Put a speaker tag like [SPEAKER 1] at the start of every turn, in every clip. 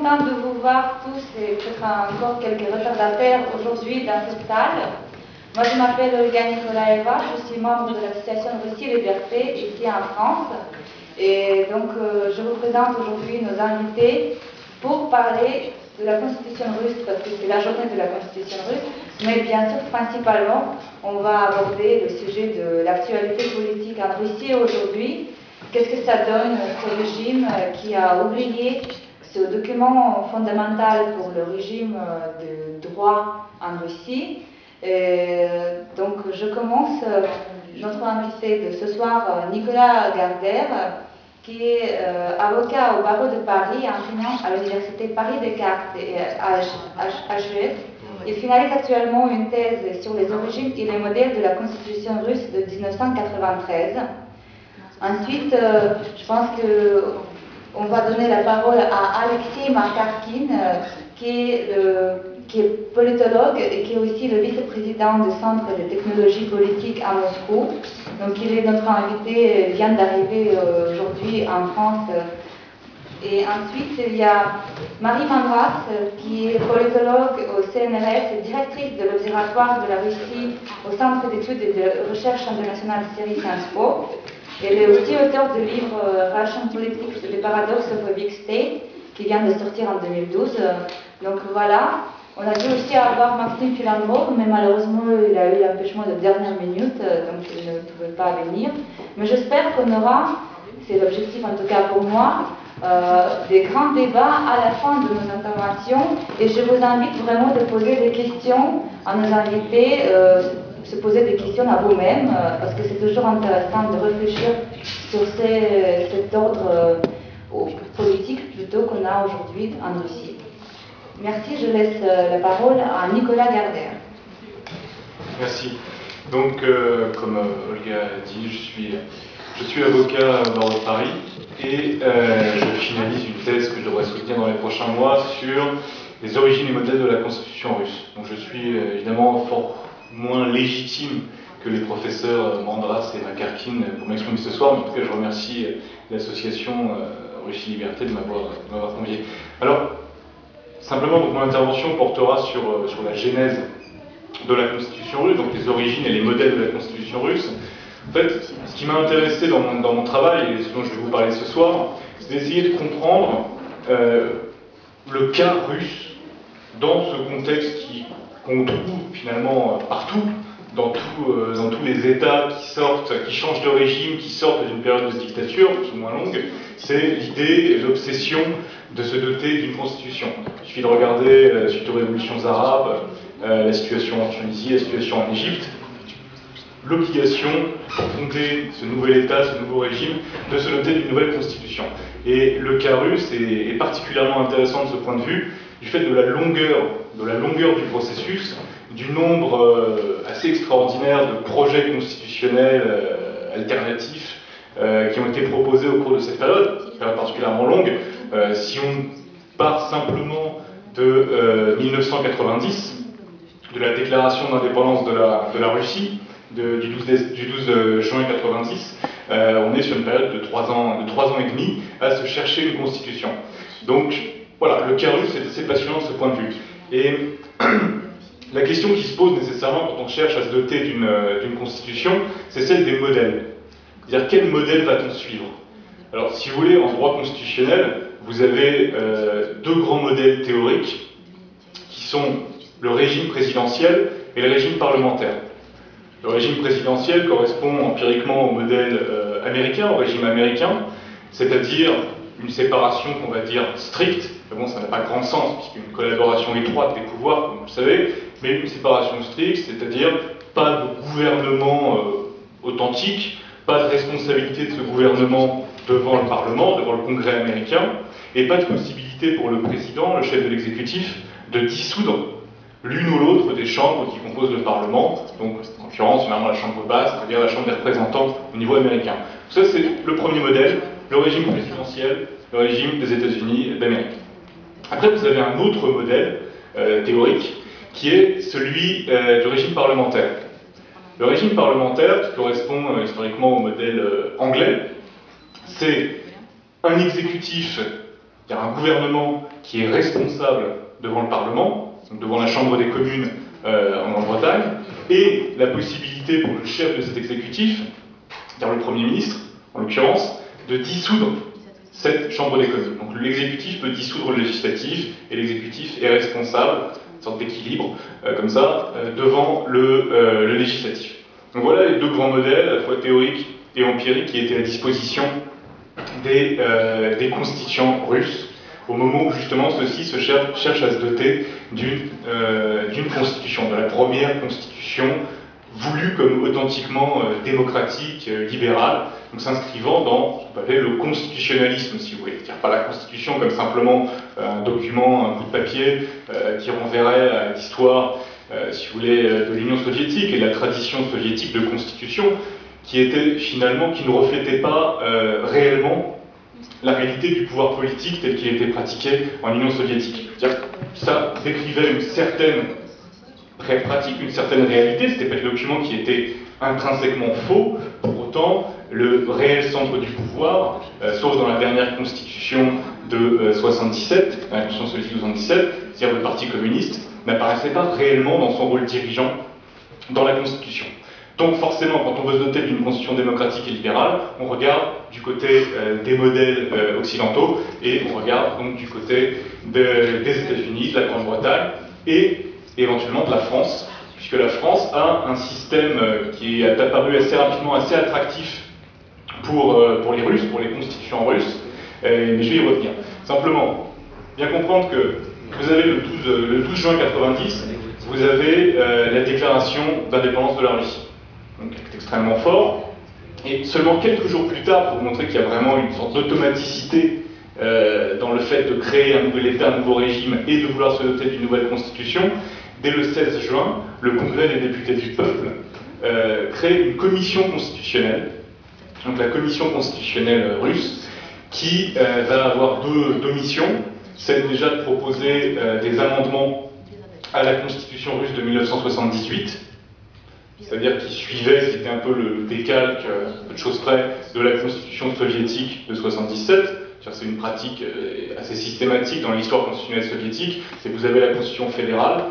[SPEAKER 1] contente de vous voir tous et peut-être encore quelques retardataires aujourd'hui dans cette salle. Moi, je m'appelle Olga Nikolaeva, je suis membre de l'association Russie Liberté ici en France. Et donc, je vous présente aujourd'hui nos invités pour parler de la Constitution russe, parce que c'est la journée de la Constitution russe, mais bien sûr, principalement, on va aborder le sujet de l'actualité politique en Russie aujourd'hui. Qu'est-ce que ça donne ce régime qui a oublié ce document fondamental pour le régime de droit en Russie? Donc, je commence notre invité de ce soir, Nicolas Garder, qui est avocat au barreau de Paris, enseignant à l'université Paris-Descartes et à HES. Il finalise actuellement une thèse sur les origines et les modèles de la Constitution russe de 1993. Ensuite, je pense qu'on va donner la parole à Alexei Makarkin, qui est politologue et qui est aussi le vice-président du Centre de technologie politique à Moscou. Donc il est notre invité, vient d'arriver aujourd'hui en France. Et ensuite, il y a Marie Mandras, qui est politologue au CNRS et directrice de l'Observatoire de la Russie au Centre d'études et de recherche internationale Syrie Sciences Po. Elle est aussi auteure du livre Russian Politics, The Paradox of a Big State, qui vient de sortir en 2012. Donc voilà. On a dû aussi avoir Maxime Philandrov, mais malheureusement, il a eu l'empêchement de dernière minute, donc il ne pouvait pas venir. Mais j'espère qu'on aura, c'est l'objectif en tout cas pour moi, des grands débats à la fin de nos interventions. Et je vous invite vraiment de poser des questions à nos invités, se poser des questions à vous-même, parce que c'est toujours intéressant de réfléchir sur cet ordre politique plutôt qu'on a aujourd'hui en Russie. Merci, je laisse la parole à Nicolas Garder.
[SPEAKER 2] Merci. Donc, comme Olga a dit, je suis avocat au barreau de Paris et je finalise une thèse que je devrais soutenir dans les prochains mois sur les origines et modèles de la Constitution russe. Donc, je suis évidemment fort moins légitime que les professeurs Mandras et Makarkin pour m'exprimer ce soir, mais en tout cas, je remercie l'association Russie Liberté de m'avoir convié. Alors, simplement, donc, mon intervention portera sur la genèse de la Constitution russe, donc les origines et les modèles de la Constitution russe. En fait, ce qui m'a intéressé dans mon travail, et ce dont je vais vous parler ce soir, c'est d'essayer de comprendre le cas russe dans ce contexte qu'on trouve finalement partout, dans tous les États qui changent de régime, qui sortent d'une période de dictature, plus ou moins longue. C'est l'idée et l'obsession de se doter d'une constitution. Il suffit de regarder, suite aux révolutions arabes, la situation en Tunisie, la situation en Égypte, l'obligation pour fonder ce nouvel État, ce nouveau régime, de se doter d'une nouvelle constitution. Et le cas russe est particulièrement intéressant de ce point de vue, du fait de la longueur du processus, du nombre assez extraordinaire de projets constitutionnels alternatifs qui ont été proposés au cours de cette période particulièrement longue. Si on part simplement de 1990, de la déclaration d'indépendance de la Russie, du 12 juin 1990, on est sur une période de 3 ans et demi à se chercher une constitution. Donc voilà, le cas russe est assez passionnant de ce point de vue. Et la question qui se pose nécessairement quand on cherche à se doter d'une constitution, c'est celle des modèles. C'est-à-dire quel modèle va-t-on suivre? Alors si vous voulez, en droit constitutionnel, vous avez deux grands modèles théoriques qui sont le régime présidentiel et le régime parlementaire. Le régime présidentiel correspond empiriquement au modèle américain, au régime américain, c'est-à-dire une séparation qu'on va dire stricte, mais bon, ça n'a pas grand sens, puisqu'il y a une collaboration étroite des pouvoirs, comme vous le savez, mais une séparation stricte, c'est-à-dire pas de gouvernement authentique, pas de responsabilité de ce gouvernement devant le Parlement, devant le Congrès américain, et pas de possibilité pour le président, le chef de l'exécutif, de dissoudre l'une ou l'autre des chambres qui composent le Parlement, donc en l'occurrence, finalement, la chambre basse, c'est-à-dire la chambre des représentants au niveau américain. Ça, c'est le premier modèle, le régime présidentiel, le régime des États-Unis d'Amérique. Après, vous avez un autre modèle théorique, qui est celui du régime parlementaire. Le régime parlementaire, qui correspond historiquement au modèle anglais, c'est un exécutif Il y a un gouvernement qui est responsable devant le Parlement, donc devant la Chambre des communes en Grande-Bretagne, et la possibilité pour le chef de cet exécutif, c'est-à-dire le Premier ministre, en l'occurrence, de dissoudre cette Chambre des communes. Donc l'exécutif peut dissoudre le législatif, et l'exécutif est responsable, une sorte d'équilibre, comme ça, devant le législatif. Donc voilà les deux grands modèles, à la fois théoriques et empiriques, qui étaient à disposition des constituants russes, au moment où justement ceux-ci cherchent à se doter d'une constitution, de la première constitution voulue comme authentiquement démocratique, libérale, donc s'inscrivant dans ce qu'on appelle le constitutionnalisme, si vous voulez. C'est-à-dire pas la constitution comme simplement un document, un bout de papier qui renverrait à l'histoire, si vous voulez, de l'Union soviétique et de la tradition soviétique de constitution, qui ne reflétait pas réellement la réalité du pouvoir politique tel qu'il était pratiqué en Union soviétique. C'est-à-dire que ça décrivait une certaine pratique, une certaine réalité, c'était pas des documents qui étaient intrinsèquement faux, pour autant le réel centre du pouvoir, sauf dans la dernière constitution de 77, la constitution soviétique de 77, c'est-à-dire le Parti communiste, n'apparaissait pas réellement dans son rôle dirigeant dans la constitution. Donc forcément, quand on veut se doter d'une constitution démocratique et libérale, on regarde du côté des modèles occidentaux, et on regarde donc du côté des États-Unis, de la Grande-Bretagne, et éventuellement de la France, puisque la France a un système qui est apparu assez rapidement, assez attractif pour les Russes, pour les constituants russes, mais je vais y revenir. Simplement, bien comprendre que vous avez le 12 juin 90, vous avez la déclaration d'indépendance de la Russie. Donc c'est extrêmement fort, et seulement quelques jours plus tard, pour vous montrer qu'il y a vraiment une sorte d'automaticité dans le fait de créer un nouvel État, un nouveau régime, et de vouloir se doter d'une nouvelle constitution, dès le 16 juin, le Congrès des députés du peuple crée une commission constitutionnelle, donc la commission constitutionnelle russe, qui va avoir deux missions. C'est déjà de proposer des amendements à la constitution russe de 1978, c'est-à-dire qui suivait, qui était un peu le décalque, peu de choses près, de la constitution soviétique de 77. C'est une pratique assez systématique dans l'histoire constitutionnelle soviétique, c'est que vous avez la constitution fédérale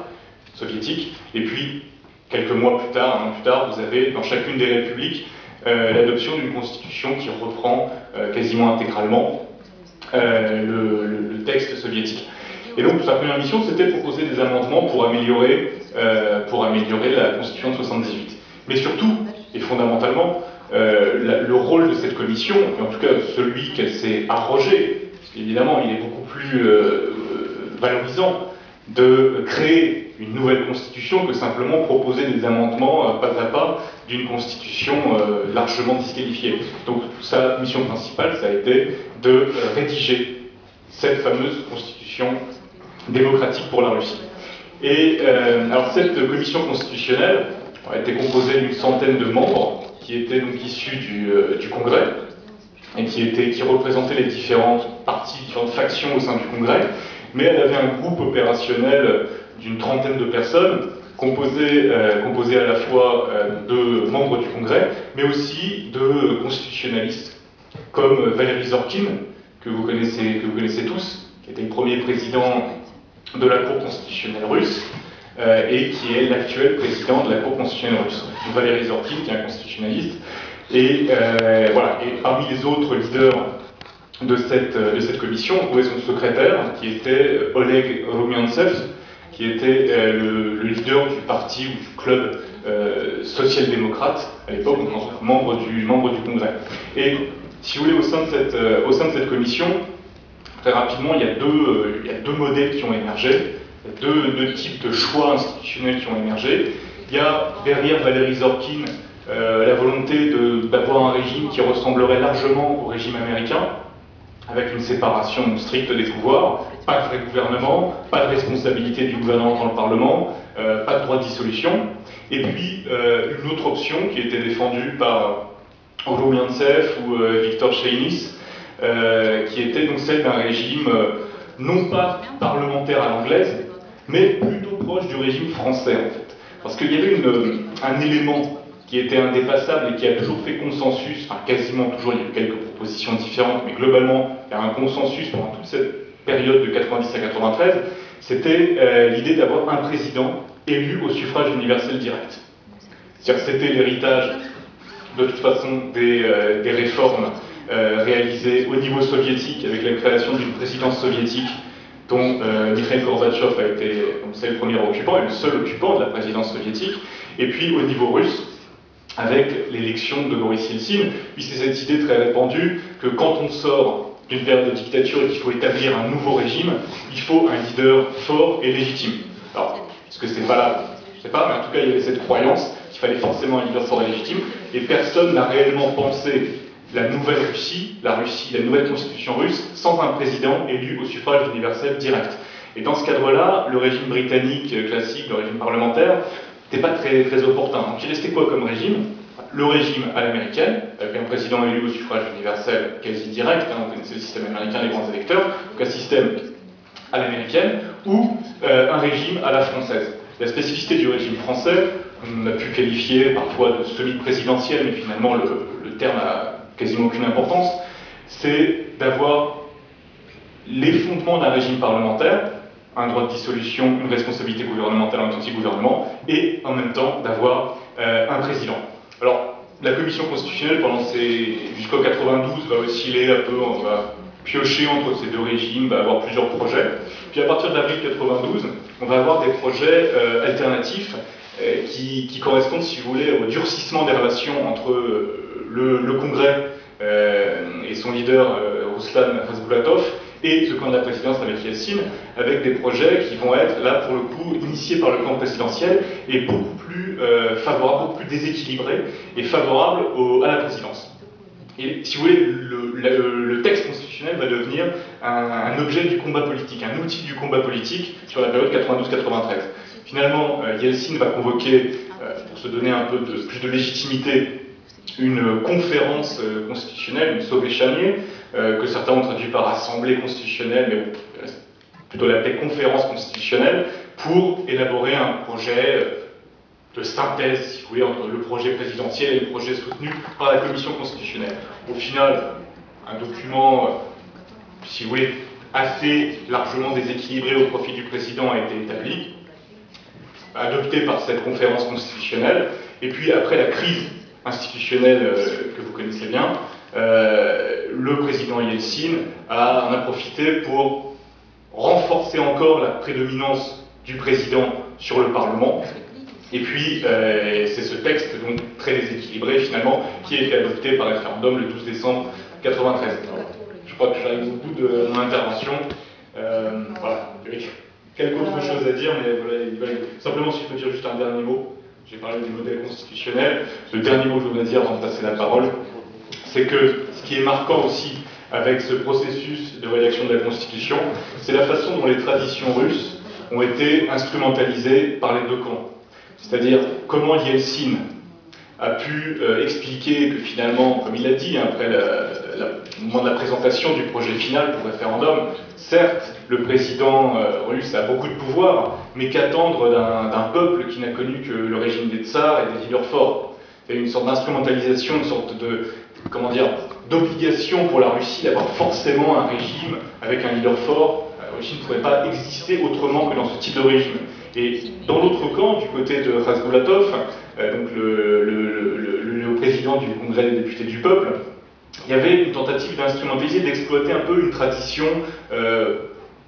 [SPEAKER 2] soviétique, et puis quelques mois plus tard, un an plus tard, vous avez dans chacune des républiques l'adoption d'une constitution qui reprend quasiment intégralement le texte soviétique. Et donc sa première mission, c'était de proposer des amendements pour améliorer la constitution de 78. Mais surtout, et fondamentalement, le rôle de cette commission, et en tout cas celui qu'elle s'est arrogé, parce qu'évidemment il est beaucoup plus valorisant de créer une nouvelle constitution que simplement proposer des amendements pas à pas d'une constitution largement disqualifiée. Donc sa mission principale, ça a été de rédiger cette fameuse constitution démocratique pour la Russie. Et alors cette commission constitutionnelle a été composée d'une centaine de membres qui étaient donc issus du Congrès et qui représentaient les différentes parties, différentes factions au sein du Congrès, mais elle avait un groupe opérationnel d'une trentaine de personnes composé à la fois de membres du Congrès, mais aussi de constitutionnalistes, comme Valéry Zorkin, que vous connaissez tous, qui était le premier président de la Cour constitutionnelle russe, et qui est l'actuel président de la Cour constitutionnelle russe. Donc Valéry Zorkin, qui est un constitutionnaliste, et voilà. Et parmi les autres leaders de cette commission, on trouvait son secrétaire, qui était Oleg Rumiantsev, qui était le leader du parti ou du club social-démocrate à l'époque, donc membre du Congrès. Et si vous voulez, au sein de cette commission, très rapidement, il y a deux modèles qui ont émergé, deux types de choix institutionnels qui ont émergé. Il y a derrière Valéry Zorkin la volonté d'avoir un régime qui ressemblerait largement au régime américain, avec une séparation stricte des pouvoirs, pas de vrai gouvernement, pas de responsabilité du gouvernement dans le Parlement, pas de droit de dissolution. Et puis une autre option qui était défendue par Rumiantsev ou Viktor Shainis, qui était donc celle d'un régime non pas parlementaire à l'anglaise, mais plutôt proche du régime français en fait. Parce qu'il y avait un élément qui était indépassable et qui a toujours fait consensus, enfin quasiment toujours, il y a eu quelques propositions différentes, mais globalement, il y a un consensus pendant toute cette période de 90 à 93, c'était l'idée d'avoir un président élu au suffrage universel direct. C'est-à-dire que c'était l'héritage, de toute façon, des réformes réalisées au niveau soviétique, avec la création d'une présidence soviétique dont Mikhail Gorbatchev a été, comme c'est le premier occupant et le seul occupant de la présidence soviétique, et puis au niveau russe, avec l'élection de Boris Yeltsin, puis c'est cette idée très répandue que quand on sort d'une période de dictature et qu'il faut établir un nouveau régime, il faut un leader fort et légitime. Alors, est-ce que c'est valable? Je ne sais pas, mais en tout cas, il y avait cette croyance qu'il fallait forcément un leader fort et légitime, et personne n'a réellement pensé la nouvelle Russie, la nouvelle constitution russe, sans un président élu au suffrage universel direct. Et dans ce cadre-là, le régime britannique classique, le régime parlementaire, n'était pas très opportun. Donc il restait quoi comme régime? Le régime à l'américaine, avec un président élu au suffrage universel quasi direct, on connaissait le système américain, les grands électeurs, donc un système à l'américaine, ou un régime à la française. La spécificité du régime français, on a pu qualifier parfois de semi-présidentiel, mais finalement le terme a quasiment aucune importance, c'est d'avoir les fondements d'un régime parlementaire, un droit de dissolution, une responsabilité gouvernementale en tant que gouvernement, et en même temps d'avoir un président. Alors, la commission constitutionnelle, jusqu'en 92, va osciller un peu, on va piocher entre ces deux régimes, va avoir plusieurs projets. Puis à partir d'avril 92, on va avoir des projets alternatifs qui correspondent, si vous voulez, au durcissement des relations entre le Congrès et son leader Ruslan Khasbulatov et le camp de la présidence avec Yeltsin, avec des projets qui vont être, là pour le coup, initiés par le camp présidentiel et beaucoup plus favorables, beaucoup plus déséquilibrés et favorables à la présidence. Et si vous voulez, le texte constitutionnel va devenir un objet du combat politique, un outil du combat politique sur la période 92-93. Finalement, Yeltsin va convoquer, pour se donner un peu plus de légitimité, une conférence constitutionnelle, une Soveshanie, que certains ont traduit par assemblée constitutionnelle, mais bon, plutôt l'appeler conférence constitutionnelle, pour élaborer un projet de synthèse, si vous voulez, entre le projet présidentiel et le projet soutenu par la commission constitutionnelle. Au final, un document, si vous voulez, assez largement déséquilibré au profit du président a été établi, adopté par cette conférence constitutionnelle, et puis après la crise institutionnelle que vous connaissez bien, le président Yeltsin en a profité pour renforcer encore la prédominance du président sur le Parlement. Et puis, c'est ce texte, donc très déséquilibré finalement, qui a été adopté par référendum le 12 décembre 1993. Je crois que j'arrive au bout de mon intervention. Voilà, avec quelques autres choses à dire, mais voilà, simplement si je peux dire juste un dernier mot. J'ai parlé des modèles constitutionnels. Le dernier mot que je voudrais dire avant de passer la parole, c'est que ce qui est marquant aussi avec ce processus de rédaction de la Constitution, c'est la façon dont les traditions russes ont été instrumentalisées par les deux camps. C'est-à-dire comment Yeltsin a pu expliquer que finalement, comme il l'a dit après le moment de la présentation du projet final pour référendum, certes, le président russe a beaucoup de pouvoir, mais qu'attendre d'un peuple qui n'a connu que le régime des tsars et des leaders forts. C'est une sorte d'instrumentalisation, une sorte de, comment dire, d'obligation pour la Russie d'avoir forcément un régime avec un leader fort. La Russie ne pourrait pas exister autrement que dans ce type de régime. Et dans l'autre camp, du côté de Khasbulatov, donc le président du Congrès des députés du peuple, il y avait une tentative d'instrumentaliser, d'exploiter un peu une tradition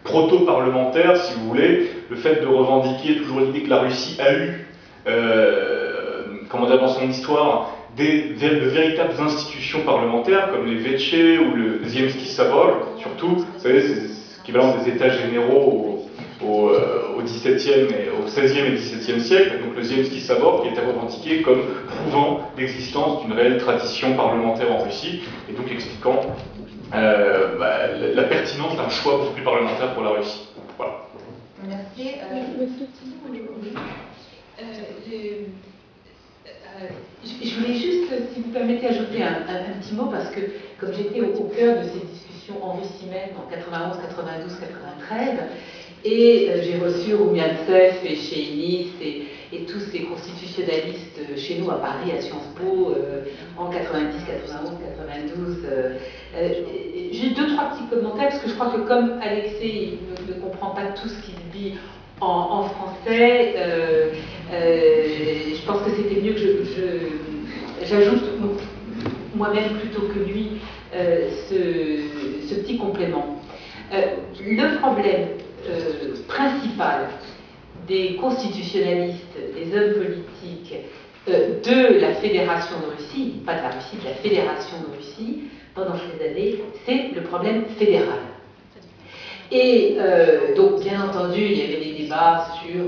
[SPEAKER 2] proto-parlementaire, si vous voulez, le fait de revendiquer toujours l'idée que la Russie a eu, comment dire, dans son histoire, de véritables institutions parlementaires, comme les Veche ou le Zemsky Sabor, surtout, vous savez, c'est l'équivalent des États généraux au XVIe et au XVIe et XVIIe siècle, donc le Zemsky Sabor qui était revendiqué comme prouvant l'existence d'une réelle tradition parlementaire en Russie, et donc expliquant la pertinence d'un choix beaucoup plus parlementaire pour la Russie. Voilà.
[SPEAKER 1] Merci.
[SPEAKER 3] Je voulais juste, si vous permettez, ajouter un petit mot, parce que comme j'étais au cœur de ces discussions en Russie même, en 91, 92, 93, Et j'ai reçu Roumiantsev et Cheynis et tous ces constitutionnalistes chez nous à Paris, à Sciences Po, en 90, 91, 92. J'ai 2-3 petits commentaires, parce que je crois que comme Alexei ne comprend pas tout ce qui se dit en français, je pense que c'était mieux que j'ajoute moi-même plutôt que lui ce petit complément. Le problème principal des constitutionnalistes, des hommes politiques de la Fédération de Russie, pas de la Russie, de la Fédération de Russie, pendant ces années, c'est le problème fédéral. Et donc, bien entendu, il y avait des débats sur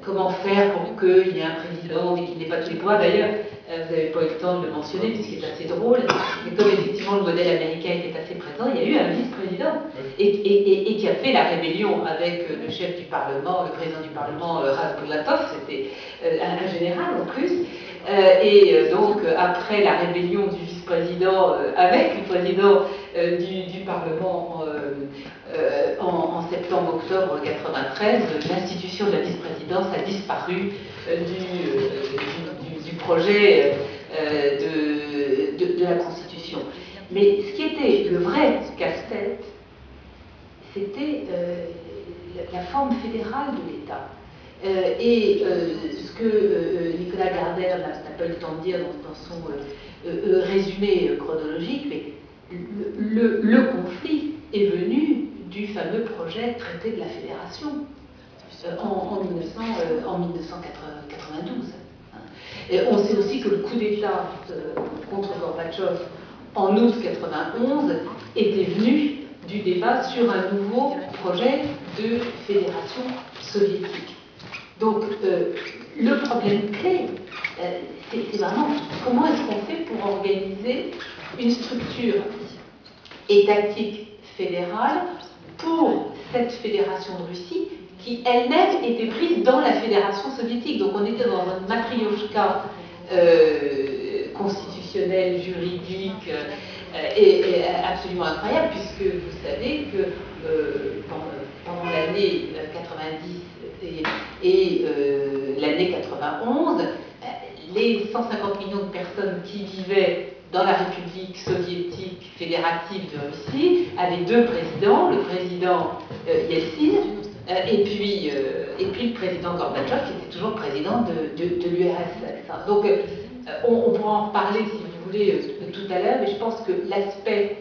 [SPEAKER 3] comment faire pour qu'il y ait un président et qu'il n'ait pas tous les pouvoirs. D'ailleurs, vous n'avez pas eu le temps de le mentionner, puisqu'il est assez drôle, mais comme effectivement le modèle américain était assez présent, il y a eu un vice-président et qui a fait la rébellion avec le chef du Parlement, le président du Parlement, Raskolnikov, c'était un général en plus. Donc, après la rébellion du vice-président avec le président du Parlement en septembre-octobre 1993, l'institution de la vice-présidence a disparu du projet de la Constitution. Mais ce qui était le vrai casse-tête, c'était la forme fédérale de l'État. Ce que Nicolas Gardner n'a pas eu le temps de dire dans son résumé chronologique, mais le conflit est venu du fameux projet traité de la Fédération en 1992. Et on sait aussi que le coup d'État contre Gorbatchev en août 1991 était venu du débat sur un nouveau projet de fédération soviétique. Donc, le problème clé, c'est vraiment comment est-ce qu'on fait pour organiser une structure étatique fédérale pour cette fédération de Russie qui elle-même était prise dans la fédération soviétique. Donc on était dans un matrioshka constitutionnel, juridique, et absolument incroyable, puisque vous savez que pendant l'année 90 et l'année 91, les 150 millions de personnes qui vivaient dans la République soviétique fédérative de Russie avaient deux présidents, le président Yeltsin et puis le président Gorbatchev, qui était toujours président de l'URSS. Donc on pourra en reparler si vous voulez tout à l'heure, mais je pense que l'aspect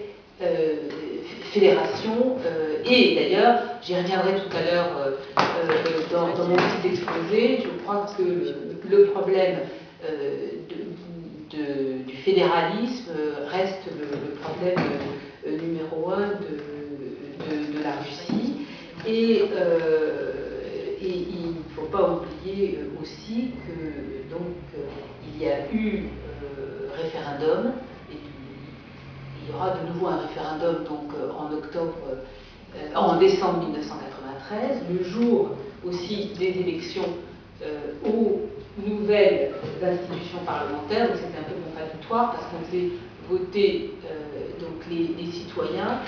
[SPEAKER 3] fédération, et d'ailleurs j'y reviendrai tout à l'heure dans mon petit exposé, je crois que le problème du fédéralisme reste le problème numéro un de la Russie. Et il ne faut pas oublier aussi que il y a eu référendum, et il y aura de nouveau un référendum en décembre 1993, le jour aussi des élections aux nouvelles institutions parlementaires. Donc c'était un peu contradictoire parce qu'on faisait voter les citoyens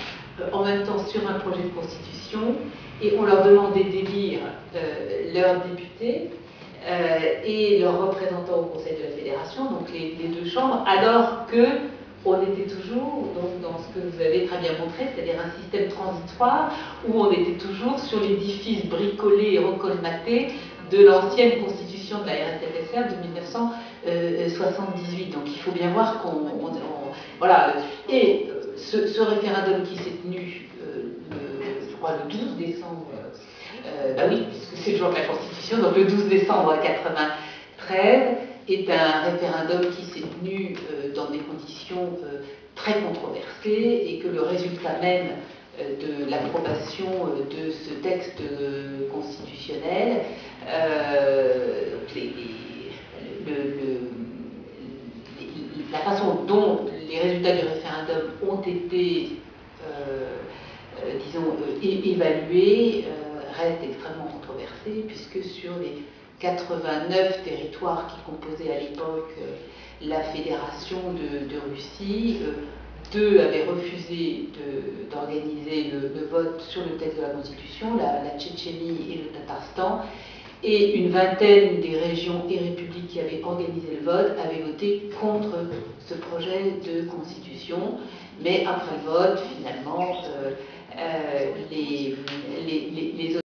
[SPEAKER 3] en même temps sur un projet de constitution, et on leur demandait d'élire leurs députés et leurs représentants au Conseil de la Fédération, donc les deux chambres, alors que on était toujours dans ce que vous avez très bien montré, c'est-à-dire un système transitoire où on était toujours sur l'édifice bricolé et recolmaté de l'ancienne constitution de la RSFSR de 1978. Donc il faut bien voir voilà. Et ce référendum qui s'est tenu, je crois, le 12 décembre, oui, puisque c'est le jour de la Constitution, donc le 12 décembre 1993, est un référendum qui s'est tenu dans des conditions très controversées, et que le résultat même de l'approbation de ce texte constitutionnel, la façon dont les résultats du référendum ont été, évalués, reste extrêmement controversé, puisque sur les 89 territoires qui composaient à l'époque la Fédération de Russie, 2 avaient refusé d'organiser le vote sur le texte de la Constitution, la Tchétchénie Tchétchénie et le Tatarstan, et une vingtaine des régions et républiques qui avaient organisé le vote avaient voté contre ce projet de constitution. Mais après le vote, finalement, les